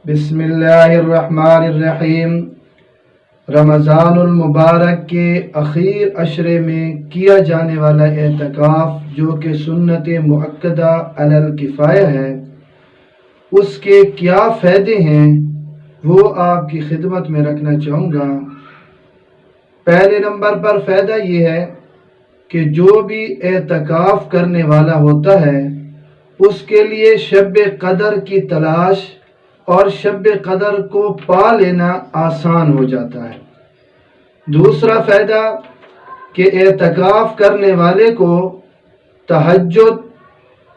بسم اللہ الرحمن الرحیم۔ رمضان المبارک کے اخیر عشرے میں کیا جانے والا اعتکاف جو کہ سنت مؤکدہ علی الکفایہ ہے، اس کے کیا فائدے ہیں وہ آپ کی خدمت میں رکھنا چاہوں گا۔ پہلے نمبر پر فائدہ یہ ہے کہ جو بھی اعتکاف کرنے والا ہوتا ہے اس کے لیے شب قدر کی تلاش اور شب قدر کو پا لینا آسان ہو جاتا ہے۔ دوسرا فائدہ کہ اعتکاف کرنے والے کو تہجد،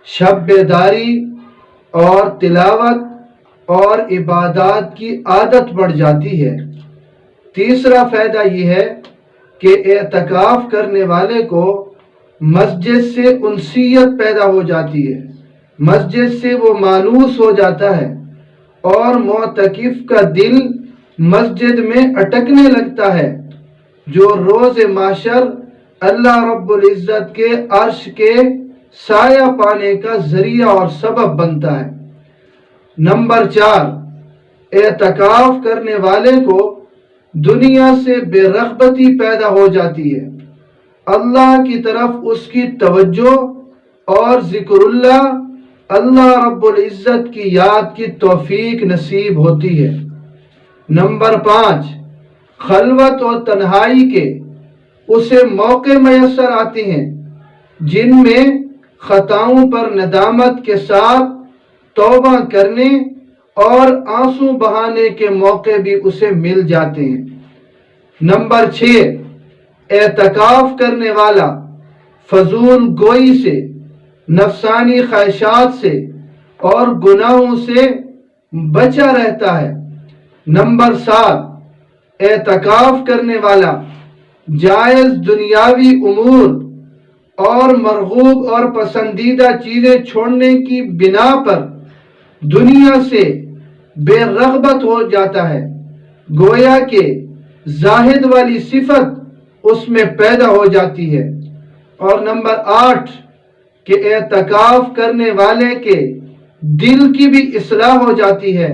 شب بیداری اور تلاوت اور عبادات کی عادت بڑھ جاتی ہے۔ تیسرا فائدہ یہ ہے کہ اعتکاف کرنے والے کو مسجد سے انسیت پیدا ہو جاتی ہے، مسجد سے وہ مانوس ہو جاتا ہے اور معتکف کا دل مسجد میں اٹکنے لگتا ہے، جو روز محشر اللہ رب العزت کے عرش کے سایہ پانے کا ذریعہ اور سبب بنتا ہے۔ نمبر 4، اعتکاف کرنے والے کو دنیا سے بے رغبتی پیدا ہو جاتی ہے، اللہ کی طرف اس کی توجہ اور ذکر اللہ رب العزت کی یاد کی توفیق نصیب ہوتی ہے۔ نمبر 5، خلوت اور تنہائی کے اسے موقع میسر آتے ہیں جن میں خطاؤں پر ندامت کے ساتھ توبہ کرنے اور آنسو بہانے کے موقع بھی اسے مل جاتے ہیں۔ نمبر 6، اعتکاف کرنے والا فضول گوئی سے، نفسانی خواہشات سے اور گناہوں سے بچا رہتا ہے۔ نمبر 7، اعتکاف کرنے والا جائز دنیاوی امور اور مرغوب اور پسندیدہ چیزیں چھوڑنے کی بنا پر دنیا سے بے رغبت ہو جاتا ہے، گویا کہ زاہد والی صفت اس میں پیدا ہو جاتی ہے۔ اور نمبر 8، کہ اعتکاف کرنے والے کے دل کی بھی اصلاح ہو جاتی ہے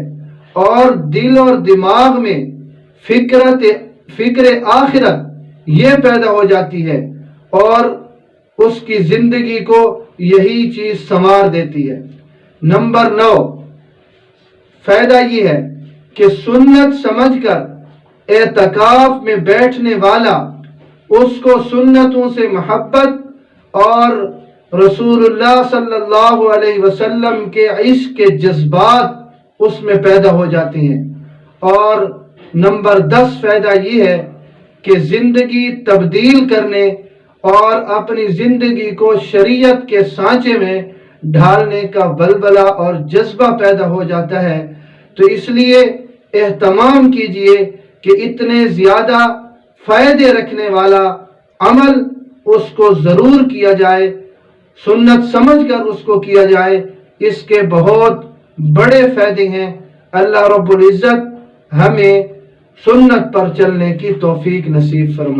اور دل اور دماغ میں فکر آخرت یہ پیدا ہو جاتی ہے اور اس کی زندگی کو یہی چیز سنوار دیتی ہے۔ نمبر 9، فائدہ یہ ہے کہ سنت سمجھ کر اعتکاف میں بیٹھنے والا اس کو سنتوں سے محبت اور رسول اللہ صلی اللہ علیہ وسلم کے عشق کے جذبات اس میں پیدا ہو جاتے ہیں۔ اور نمبر 10 فائدہ یہ ہے کہ زندگی تبدیل کرنے اور اپنی زندگی کو شریعت کے سانچے میں ڈھالنے کا ولولہ اور جذبہ پیدا ہو جاتا ہے۔ تو اس لیے اہتمام کیجئے کہ اتنے زیادہ فائدے رکھنے والا عمل اس کو ضرور کیا جائے، سنت سمجھ کر اس کو کیا جائے، اس کے بہت بڑے فائدے ہیں۔ اللہ رب العزت ہمیں سنت پر چلنے کی توفیق نصیب فرمائے۔